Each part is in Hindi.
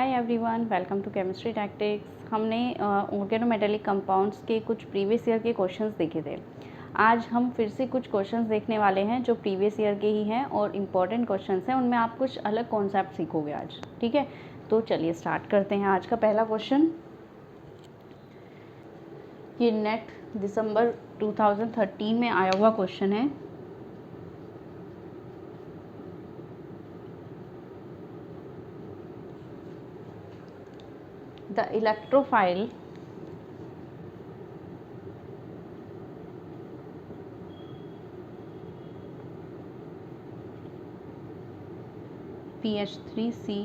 Hi everyone, welcome to chemistry tactics. हमने ऑर्गेनोमेटेलिक कंपाउंड्स के कुछ प्रीवियस ईयर के क्वेश्चंस देखे थे। आज हम फिर से कुछ क्वेश्चंस देखने वाले हैं जो प्रीवियस ईयर के ही हैं और इम्पॉर्टेंट क्वेश्चंस हैं। उनमें आप कुछ अलग कॉन्सेप्ट सीखोगे आज, ठीक है। तो चलिए स्टार्ट करते हैं। आज का पहला क्वेश्चन ये नेट दिसंबर 2013 में आया हुआ क्वेश्चन है। The electrophile pH3C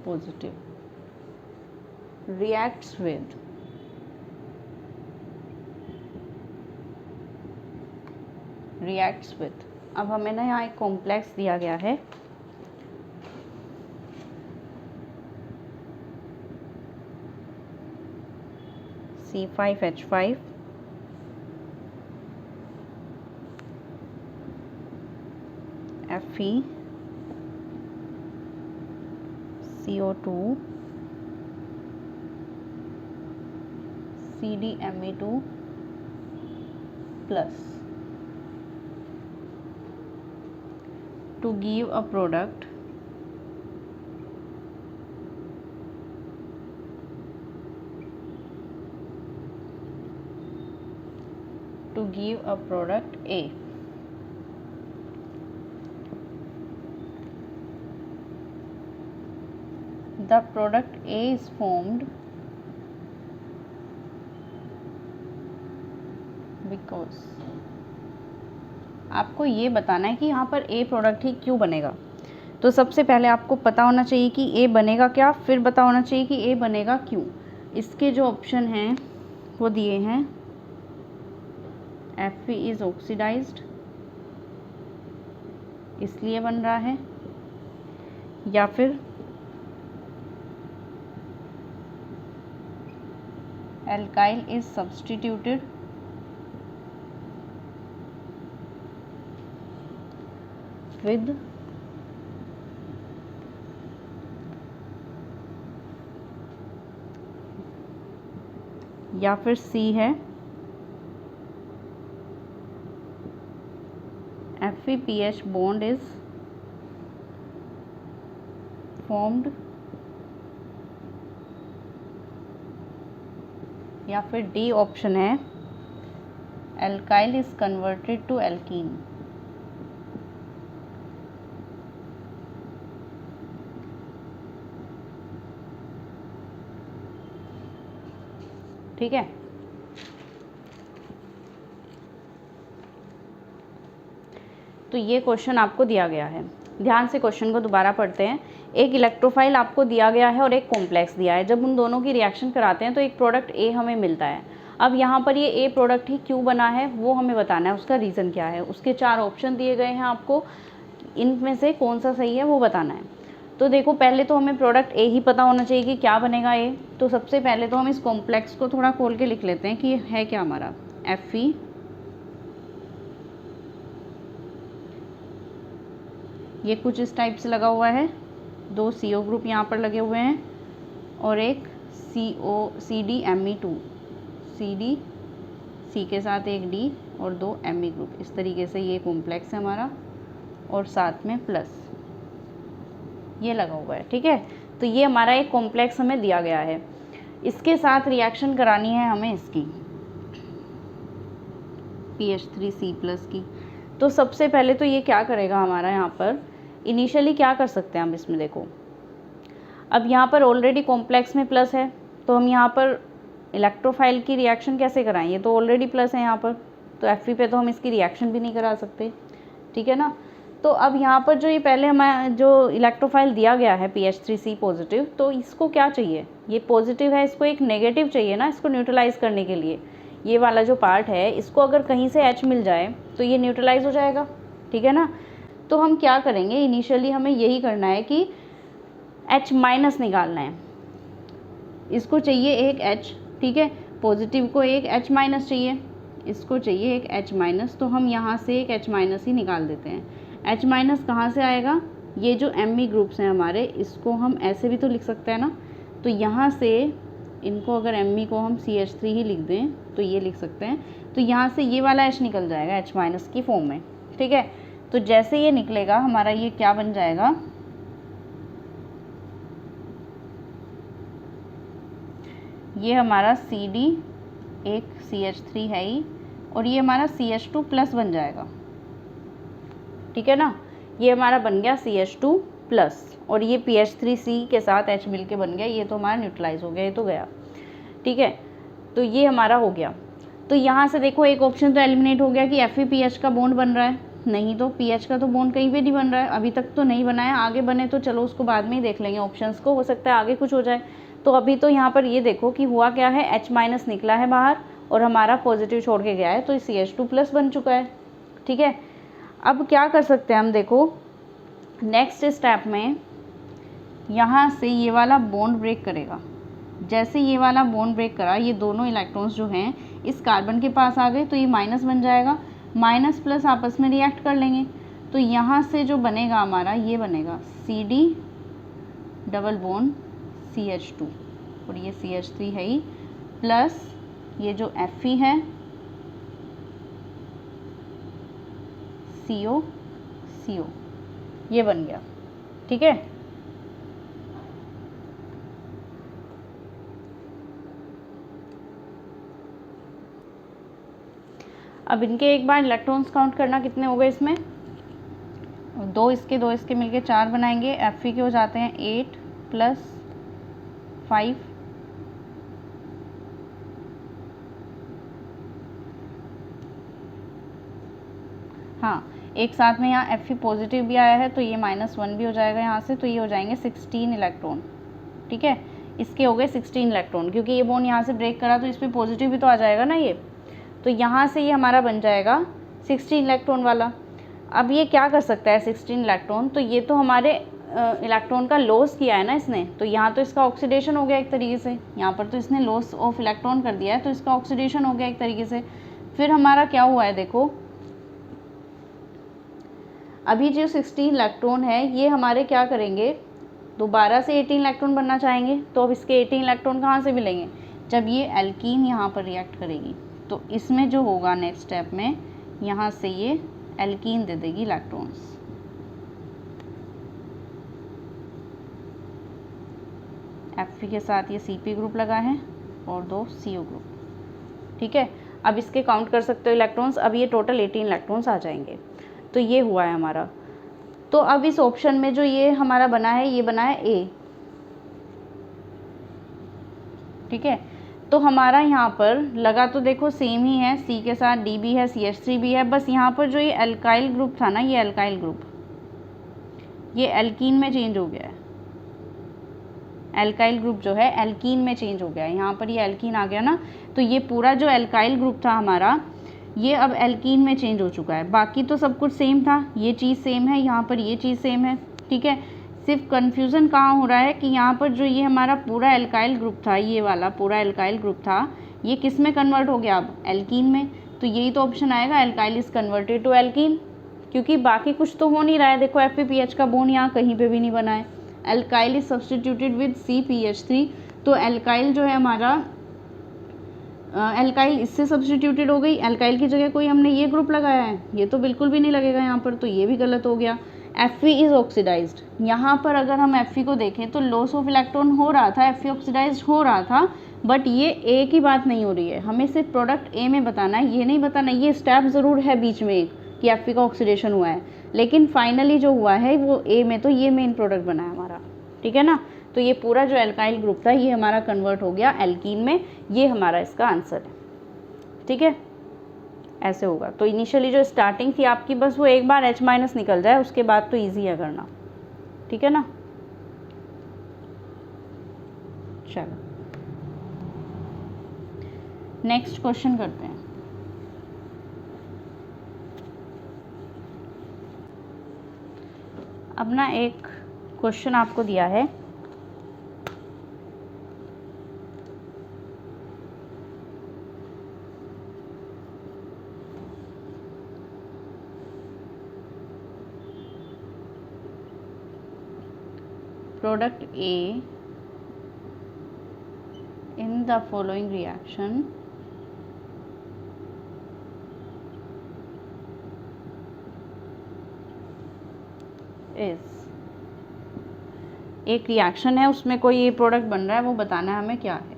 positive reacts with अब हमें ना यहाँ एक कॉम्प्लेक्स दिया गया है। C5H5 Fe CO2 CdMe2 plus to give a product A. The product A is formed because आपको ये बताना है कि यहाँ पर A प्रोडक्ट ही क्यों बनेगा। तो सबसे पहले आपको पता होना चाहिए कि A बनेगा क्या, फिर पता होना चाहिए कि A बनेगा क्यों। इसके जो ऑप्शन हैं वो दिए हैं। Fe इज ऑक्सीडाइज्ड इसलिए बन रहा है, या फिर एल्काइल इज सब्स्टिट्यूटेड विद या फिर सी है FePH bond is formed, या फिर डी ऑप्शन है alkyl is converted to alkene. ठीक है, तो ये क्वेश्चन आपको दिया गया है। ध्यान से क्वेश्चन को दोबारा पढ़ते हैं। एक इलेक्ट्रोफाइल आपको दिया गया है और एक कॉम्प्लेक्स दिया है। जब उन दोनों की रिएक्शन कराते हैं तो एक प्रोडक्ट ए हमें मिलता है। अब यहाँ पर ये ए प्रोडक्ट ही क्यों बना है वो हमें बताना है, उसका रीज़न क्या है। उसके 4 ऑप्शन दिए गए हैं, आपको इनमें से कौन सा सही है वो बताना है। तो देखो, पहले तो हमें प्रोडक्ट ए ही पता होना चाहिए कि क्या बनेगा ए। तो सबसे पहले तो हम इस कॉम्प्लेक्स को थोड़ा खोल के लिख लेते हैं कि है क्या हमारा। Fe ये कुछ इस टाइप से लगा हुआ है, 2 CO ग्रुप यहाँ पर लगे हुए हैं और एक CdMe2 C के साथ एक D और 2 Me ग्रुप। इस तरीके से ये कॉम्प्लेक्स है हमारा और साथ में प्लस ये लगा हुआ है। ठीक है, तो ये हमारा एक कॉम्प्लेक्स हमें दिया गया है। इसके साथ रिएक्शन करानी है हमें इसकी pH3C प्लस की। तो सबसे पहले तो ये क्या करेगा हमारा, यहाँ पर इनिशियली क्या कर सकते हैं हम इसमें। देखो, अब यहाँ पर ऑलरेडी कॉम्प्लेक्स में प्लस है, तो हम यहाँ पर इलेक्ट्रोफाइल की रिएक्शन कैसे कराएं। ये तो ऑलरेडी प्लस है यहाँ पर, तो Fe पे तो हम इसकी रिएक्शन भी नहीं करा सकते, ठीक है ना। तो अब यहाँ पर जो ये पहले हमें जो इलेक्ट्रोफाइल दिया गया है pH3C पॉजिटिव, तो इसको क्या चाहिए, ये पॉजिटिव है, इसको एक नेगेटिव चाहिए ना इसको न्यूट्रलाइज करने के लिए। ये वाला जो पार्ट है इसको अगर कहीं से H मिल जाए तो ये न्यूट्रलाइज हो जाएगा, ठीक है ना। तो हम क्या करेंगे, इनिशियली हमें यही करना है कि H माइनस निकालना है। इसको चाहिए एक H, ठीक है, पॉजिटिव को एक H माइनस चाहिए, इसको चाहिए एक H माइनस। तो हम यहाँ से एक H माइनस ही निकाल देते हैं। H माइनस कहाँ से आएगा, ये जो Me ग्रुप्स हैं हमारे, इसको हम ऐसे भी तो लिख सकते हैं ना तो यहाँ से इनको अगर Me को हम CH3 ही लिख दें तो ये लिख सकते हैं, तो यहाँ से ये वाला H निकल जाएगा H- की फॉर्म में, ठीक है। तो जैसे ये निकलेगा हमारा ये क्या बन जाएगा, ये हमारा CD एक CH3 है ही, और ये हमारा CH2 प्लस बन जाएगा, ठीक है ना। ये हमारा बन गया CH2 प्लस, और ये PH3C के साथ H मिल के बन गया, ये तो हमारा न्यूट्रलाइज हो गया, ये तो गया, ठीक है। तो ये हमारा हो गया। तो यहाँ से देखो एक ऑप्शन तो एलिमिनेट हो गया कि FePH का बॉन्ड बन रहा है, नहीं तो पीएच का तो बॉन्ड कहीं पे नहीं बन रहा है, अभी तक तो नहीं बना है, आगे बने तो चलो उसको बाद में ही देख लेंगे ऑप्शंस को, हो सकता है आगे कुछ हो जाए। तो अभी तो यहाँ पर ये देखो कि हुआ क्या है, H- निकला है बाहर और हमारा पॉजिटिव छोड़ के गया है, तो CH2 प्लस बन चुका है, ठीक है। अब क्या कर सकते हैं हम, देखो नेक्स्ट स्टेप में यहाँ से ये वाला बॉन्ड ब्रेक करेगा, जैसे ये वाला बॉन्ड ब्रेक करा, ये दोनों इलेक्ट्रॉन्स जो हैं इस कार्बन के पास आ गए, तो ये माइनस बन जाएगा, माइनस प्लस आपस में रिएक्ट कर लेंगे, तो यहाँ से जो बनेगा हमारा ये बनेगा CD डबल बॉन्ड CH2, और ये CH3 है ही, प्लस ये जो Fe है CO ये बन गया, ठीक है। अब इनके एक बार इलेक्ट्रॉन्स काउंट करना, कितने हो गए इसमें, दो इसके मिलके 4 बनाएंगे, Fe के हो जाते हैं 8 + 5, हाँ एक साथ में यहाँ Fe पॉजिटिव भी आया है तो ये -1 भी हो जाएगा यहाँ से, तो ये हो जाएंगे 16 इलेक्ट्रॉन, ठीक है। इसके हो गए 16 इलेक्ट्रॉन, क्योंकि ये बॉन्ड यहाँ से ब्रेक करा तो इस पर पॉजिटिव भी तो आ जाएगा ना ये, तो यहाँ से ये हमारा बन जाएगा 16 इलेक्ट्रॉन वाला। अब ये क्या कर सकता है 16 इलेक्ट्रॉन, तो ये तो हमारे इलेक्ट्रॉन का लॉस किया है ना इसने, तो यहाँ तो इसका ऑक्सीडेशन हो गया एक तरीके से, यहाँ पर तो इसने लॉस ऑफ इलेक्ट्रॉन कर दिया है तो इसका ऑक्सीडेशन हो गया एक तरीके से। फिर हमारा क्या हुआ है देखो, अभी जो 16 इलेक्ट्रॉन है ये हमारे क्या करेंगे, दोबारा से 18 इलेक्ट्रॉन बनना चाहेंगे, तो अब इसके 18 इलेक्ट्रॉन कहाँ से मिलेंगे, जब ये एल्कीन यहाँ पर रिएक्ट करेगी तो इसमें जो होगा नेक्स्ट स्टेप में, यहाँ से ये एल्कीन दे देगी इलेक्ट्रॉन्स, Fe के साथ ये Cp ग्रुप लगा है और 2 CO ग्रुप, ठीक है। अब इसके काउंट कर सकते हो इलेक्ट्रॉन्स, अब ये टोटल 18 इलेक्ट्रॉन्स आ जाएंगे, तो ये हुआ है हमारा। तो अब इस ऑप्शन में जो ये हमारा बना है, ये बना है A, ठीक है। तो हमारा यहाँ पर लगा तो देखो सेम ही है, C के साथ D भी है, CH3 भी है, बस यहाँ पर जो ये अल्काइल ग्रुप था ना, ये अल्काइल ग्रुप ये एल्कीन में चेंज हो गया है, अल्काइल ग्रुप जो है एल्कीन में चेंज हो गया है, यहाँ पर ये एल्कीन आ गया ना, तो ये पूरा जो अल्काइल ग्रुप था हमारा ये अब एल्कीन में चेंज हो चुका है। बाकी तो सब कुछ सेम था, ये चीज़ सेम है, यहाँ पर ये चीज़ सेम है, ठीक है। सिर्फ कन्फ्यूज़न कहाँ हो रहा है कि यहाँ पर जो ये हमारा पूरा एल्काइल ग्रुप था, ये वाला पूरा एल्काइल ग्रुप था, ये किस में कन्वर्ट हो गया अब, एल्कीन में। तो यही तो ऑप्शन आएगा, alkyl is converted to alkene, क्योंकि बाकी कुछ तो हो नहीं रहा है। देखो FePH का बॉन्ड यहाँ कहीं पर भी नहीं बना है, alkyl is substituted with CpH3, तो एल्काइल जो है हमारा एल्काइल इससे सब्सटीट्यूटेड हो गई, एल्काइल की जगह कोई हमने ये ग्रुप लगाया है, ये तो बिल्कुल भी नहीं लगेगा यहाँ पर, तो ये भी गलत हो गया। Fe इज़ ऑक्सीडाइज्ड, यहाँ पर अगर हम Fe को देखें तो लॉस ऑफ इलेक्ट्रॉन हो रहा था, Fe ऑक्सीडाइज्ड हो रहा था, बट ये A की बात नहीं हो रही है, हमें सिर्फ प्रोडक्ट A में बताना है, ये नहीं बताना, ये स्टेप ज़रूर है बीच में एक कि Fe का ऑक्सीडेशन हुआ है, लेकिन फाइनली जो हुआ है वो A में, तो ये मेन प्रोडक्ट बना है हमारा, ठीक है ना। तो ये पूरा जो एल्काइल ग्रुप था ये हमारा कन्वर्ट हो गया एल्कीन में, ये हमारा इसका आंसर है, ठीक है। ऐसे होगा। तो इनिशियली जो स्टार्टिंग थी आपकी, बस वो एक बार H- निकल जाए, उसके बाद तो ईजी है करना, ठीक है ना। चलो नेक्स्ट क्वेश्चन करते हैं। अब ना एक क्वेश्चन आपको दिया है, product A the following reaction is, एक रिएक्शन है उसमें कोई ये प्रोडक्ट बन रहा है, वो बताना है हमें क्या है।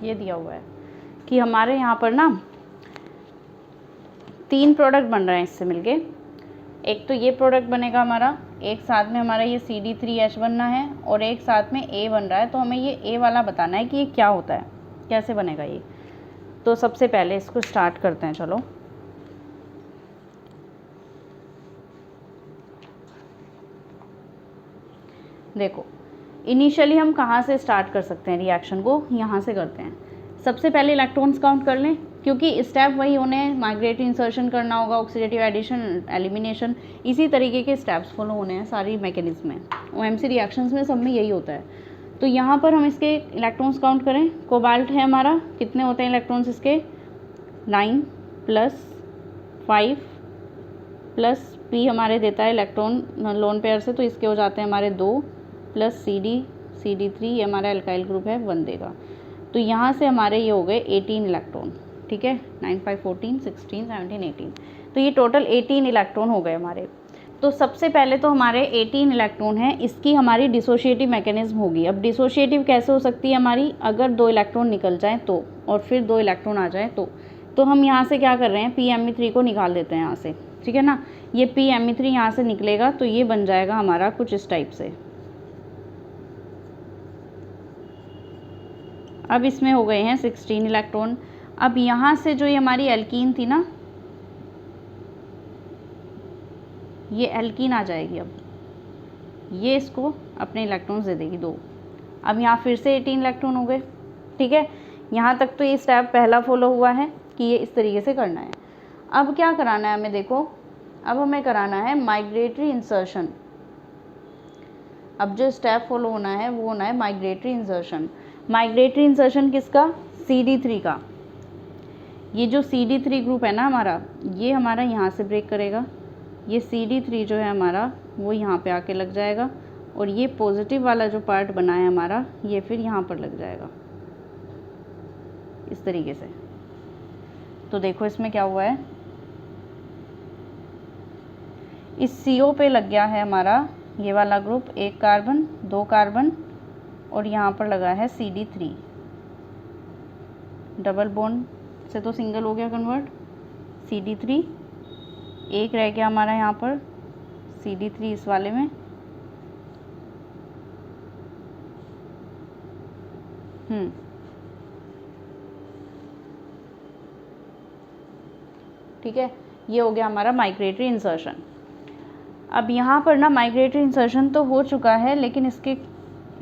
ये दिया हुआ है कि हमारे यहाँ पर ना 3 प्रोडक्ट बन रहे हैं इससे मिलके। एक तो ये प्रोडक्ट बनेगा हमारा, एक साथ में हमारा ये CD3H बनना है और एक साथ में A बन रहा है। तो हमें ये A वाला बताना है कि ये क्या होता है, कैसे बनेगा ये। तो सबसे पहले इसको स्टार्ट करते हैं। चलो देखो, इनिशियली हम कहाँ से स्टार्ट कर सकते हैं रिएक्शन को, यहाँ से करते हैं। सबसे पहले इलेक्ट्रॉन्स काउंट कर लें, क्योंकि स्टेप वही होने हैं, माइग्रेटरी इंसर्शन करना होगा, ऑक्सीडेटिव एडिशन, एलिमिनेशन, इसी तरीके के स्टेप्स फॉलो होने हैं सारी मैकेनिज्म में। OMC रिएक्शंस में सब में यही होता है। तो यहाँ पर हम इसके इलेक्ट्रॉन्स काउंट करें। कोबाल्ट है हमारा, कितने होते हैं इलेक्ट्रॉन्स इसके, 9 + 5 + P हमारे देता है इलेक्ट्रॉन लोन पेयर से, तो इसके हो जाते हैं हमारे 2 + CD3 ये हमारा एल्काइल ग्रुप है, 1 देगा। तो यहाँ से हमारे ये हो गए 18 इलेक्ट्रॉन, ठीक है। 9, 5, 14, 16, 17, 18, तो ये टोटल 18 इलेक्ट्रॉन हो गए हमारे। तो सबसे पहले तो हमारे 18 इलेक्ट्रॉन हैं, इसकी हमारी डिसोशिएटिव मैकेनिज्म होगी। अब डिसोशिएटिव कैसे हो सकती है हमारी, अगर 2 इलेक्ट्रॉन निकल जाएँ तो, और फिर 2 इलेक्ट्रॉन आ जाए तो हम यहाँ से क्या कर रहे हैं, PMe3 को निकाल देते हैं यहाँ से, ठीक है ना। ये PMe3 यहाँ से निकलेगा तो ये बन जाएगा हमारा कुछ इस टाइप से। अब इसमें हो गए हैं 16 इलेक्ट्रॉन। अब यहाँ से जो ये हमारी एल्कीन थी ना, ये एल्कीन आ जाएगी। अब ये इसको अपने इलेक्ट्रॉन्स दे देगी 2। अब यहाँ फिर से 18 इलेक्ट्रॉन हो गए, ठीक है। यहाँ तक तो ये स्टेप पहला फॉलो हुआ है कि ये इस तरीके से करना है। अब क्या कराना है हमें, देखो अब हमें कराना है माइग्रेटरी इंसर्शन। अब जो स्टेप फॉलो होना है वो होना है माइग्रेटरी इंसर्शन। माइग्रेटरी इंसर्शन किसका, CD3 का। ये जो CD3 ग्रुप है ना हमारा, ये हमारा यहाँ से ब्रेक करेगा। ये CD3 जो है हमारा वो यहाँ पे आके लग जाएगा, और ये पॉजिटिव वाला जो पार्ट बना है हमारा, ये फिर यहाँ पर लग जाएगा इस तरीके से। तो देखो इसमें क्या हुआ है, इस CO पे लग गया है हमारा ये वाला ग्रुप, 1 कार्बन 2 कार्बन, और यहाँ पर लगा है CD3। डबल बॉन्ड से तो सिंगल हो गया कन्वर्ट, CD3 एक रह गया हमारा यहाँ पर CD3 इस वाले में। ठीक है, ये हो गया हमारा माइग्रेटरी इंसर्शन। अब यहाँ पर ना माइग्रेटरी इंसर्शन तो हो चुका है, लेकिन इसके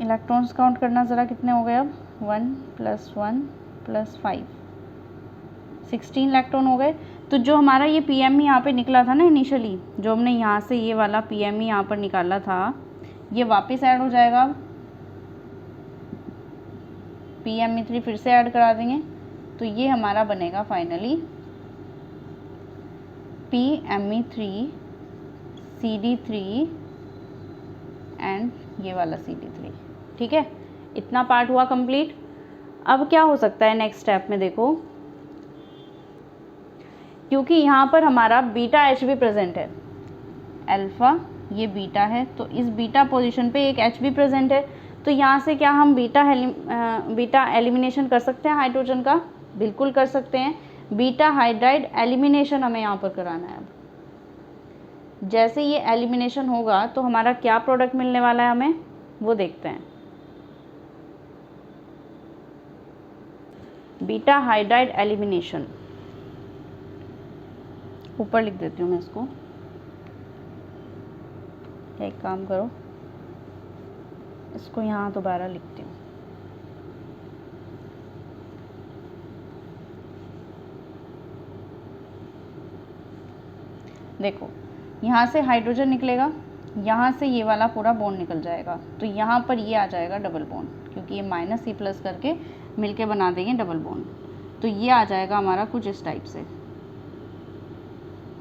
इलेक्ट्रॉन्स काउंट करना ज़रा कितने हो गए। अब 1 + 1 + 5, 16 इलेक्ट्रॉन हो गए। तो जो हमारा ये PMe यहाँ पे निकला था ना इनिशियली, जो हमने यहाँ से ये वाला PMe यहाँ पर निकाला था, ये वापस ऐड हो जाएगा। अब PMe3 फिर से ऐड करा देंगे, तो ये हमारा बनेगा फाइनली PMe3 CD3 एंड ये वाला CD3, ठीक है। इतना पार्ट हुआ कंप्लीट। अब क्या हो सकता है नेक्स्ट स्टेप में, देखो क्योंकि यहाँ पर हमारा βH भी प्रेजेंट है, अल्फ़ा ये बीटा है, तो इस बीटा पोजीशन पे एक H भी प्रेजेंट है। तो यहाँ से क्या हम बीटा एलिमिनेशन कर सकते हैं हाइड्रोजन का, बिल्कुल कर सकते हैं। बीटा हाइड्राइड एलिमिनेशन हमें यहाँ पर कराना है। अब जैसे ये एलिमिनेशन होगा तो हमारा क्या प्रोडक्ट मिलने वाला है हमें, वो देखते हैं। बीटा हाइड्राइड एलिमिनेशन, ऊपर लिख देती हूँ मैं इसको। एक काम करो, इसको यहाँ दोबारा लिखती हूँ। देखो यहाँ से हाइड्रोजन निकलेगा, यहाँ से ये वाला पूरा बॉन्ड निकल जाएगा, तो यहाँ पर ये आ जाएगा डबल बॉन्ड, क्योंकि ये -C+ करके मिलके बना देंगे डबल बॉन्ड। तो ये आ जाएगा हमारा कुछ इस टाइप से,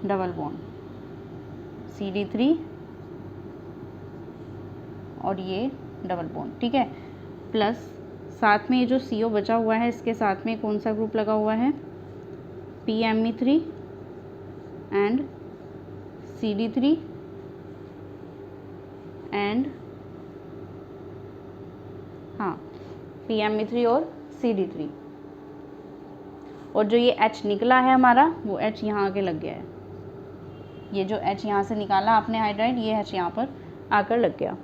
डबल बॉन्ड CD3 और ये डबल बॉन्ड, ठीक है। प्लस साथ में ये जो CO बचा हुआ है, इसके साथ में कौन सा ग्रुप लगा हुआ है, PMe3 एंड CD3 एंड हाँ PMe3 और CD3, और जो ये H निकला है हमारा, वो H यहाँ आके लग गया है। ये जो H यहाँ से निकाला आपने हाइड्राइड, ये H यहाँ पर आकर लग गया,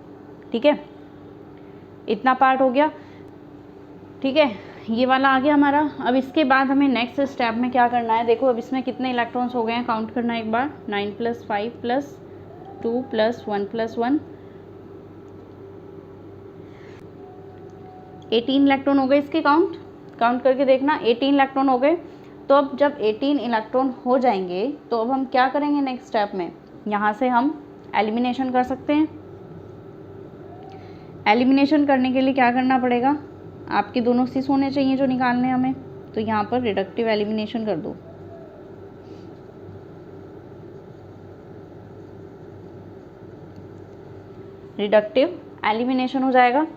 ठीक है। इतना पार्ट हो गया, ठीक है, ये वाला आ गया हमारा। अब इसके बाद हमें नेक्स्ट स्टेप में क्या करना है, देखो अब इसमें कितने इलेक्ट्रॉन्स हो गए हैं, काउंट करना है एक बार। 9 + 5 + 2 + 1 + 1, 18 इलेक्ट्रॉन हो गए इसके। काउंट करके देखना, 18 इलेक्ट्रॉन हो गए। तो अब जब 18 इलेक्ट्रॉन हो जाएंगे, तो अब हम क्या करेंगे नेक्स्ट स्टेप में, यहाँ से हम एलिमिनेशन कर सकते हैं। एलिमिनेशन करने के लिए क्या करना पड़ेगा, आपके दोनों सिस होने चाहिए जो निकालने हमें, तो यहाँ पर रिडक्टिव एलिमिनेशन कर दो। रिडक्टिव एलिमिनेशन हो जाएगा।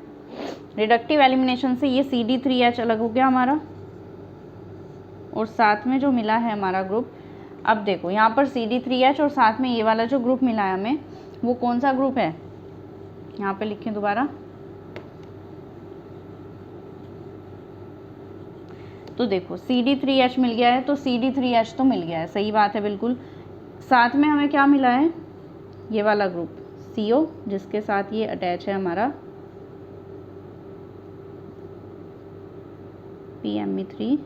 रिडक्टिव एलिमिनेशन से ये CD3H अलग हो गया हमारा, और साथ में जो मिला है हमारा ग्रुप, अब देखो यहाँ पर CD3H और साथ में ये वाला जो ग्रुप मिला है हमें, वो कौन सा ग्रुप है, यहाँ पे लिखें दोबारा। तो देखो CD3H मिल गया है, तो CD3H तो मिल गया है, सही बात है बिल्कुल। साथ में हमें क्या मिला है, ये वाला ग्रुप CO, जिसके साथ ये अटैच है हमारा PMe3,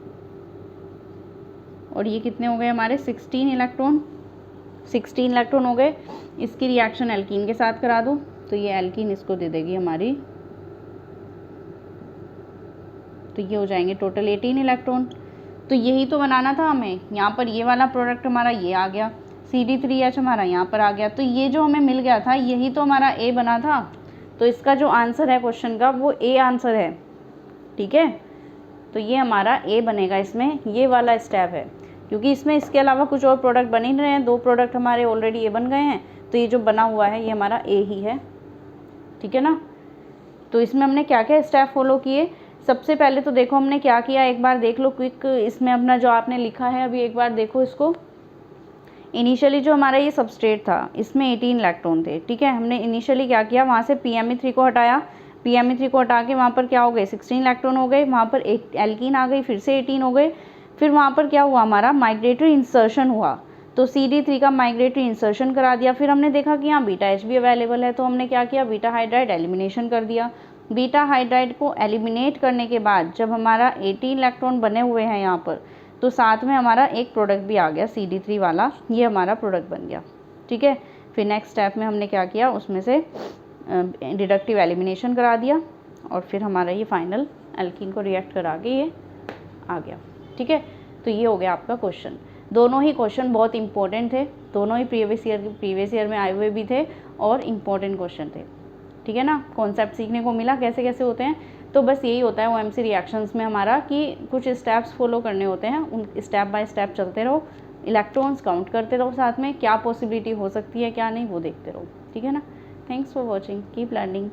और ये कितने हो गए हमारे 16 इलेक्ट्रॉन हो गए। इसकी रिएक्शन एल्कीन के साथ करा दो, तो ये एल्कीन इसको दे देगी हमारी, तो ये हो जाएंगे टोटल 18 इलेक्ट्रॉन। तो यही तो बनाना था हमें, यहाँ पर ये वाला प्रोडक्ट हमारा ये आ गया, CD3H हमारा यहाँ पर आ गया, तो ये जो हमें मिल गया था यही तो हमारा A बना था। तो इसका जो आंसर है क्वेश्चन का, वो A आंसर है, ठीक है। तो ये हमारा A बनेगा, इसमें ये वाला स्टेप है, क्योंकि इसमें इसके अलावा कुछ और प्रोडक्ट बन ही नहीं रहे हैं, 2 प्रोडक्ट हमारे ऑलरेडी A बन गए हैं, तो ये जो बना हुआ है ये हमारा A ही है, ठीक है ना। तो इसमें हमने क्या क्या स्टेप फॉलो किए, सबसे पहले तो देखो हमने क्या किया, एक बार देख लो क्विक, इसमें अपना जो आपने लिखा है अभी एक बार देखो इसको। इनिशियली जो हमारा ये सबस्ट्रेट था, इसमें 18 इलेक्ट्रॉन थे, ठीक है। हमने इनिशियली क्या किया, वहाँ से PMe3 को हटाया, PMe3 को हटा के वहाँ पर क्या हो गए 16 इलेक्ट्रॉन हो गए, वहाँ पर एक एल्कीन आ गई, फिर से 18 हो गए। फिर वहाँ पर क्या हुआ, हमारा माइग्रेटरी इंसर्शन हुआ, तो CD3 का माइग्रेटरी इंसर्शन करा दिया। फिर हमने देखा कि यहाँ βH भी अवेलेबल है, तो हमने क्या किया, बीटा हाइड्राइड एलिमिनेशन कर दिया। बीटा हाइड्राइड को एलिमिनेट करने के बाद जब हमारा 18 इलेक्ट्रॉन बने हुए हैं यहाँ पर, तो साथ में हमारा एक प्रोडक्ट भी आ गया CD3 वाला, ये हमारा प्रोडक्ट बन गया, ठीक है। फिर नेक्स्ट स्टेप में हमने क्या किया, उसमें से डिडक्टिव एलिमिनेशन करा दिया, और फिर हमारा ये फाइनल एल्कीन को रिएक्ट करा के ये आ गया, ठीक है। तो ये हो गया आपका क्वेश्चन। दोनों ही क्वेश्चन बहुत इंपॉर्टेंट थे, दोनों ही प्रीवियस ईयर में आए हुए भी थे और इम्पॉर्टेंट क्वेश्चन थे, ठीक है ना। कॉन्सेप्ट सीखने को मिला कैसे कैसे होते हैं। तो बस यही होता है OMC रिएक्शंस में हमारा, कि कुछ स्टेप्स फॉलो करने होते हैं, उन स्टेप बाय स्टेप चलते रहो, इलेक्ट्रॉन्स काउंट करते रहो, साथ में क्या पॉसिबिलिटी हो सकती है क्या नहीं वो देखते रहो, ठीक है ना। Thanks for watching, keep learning.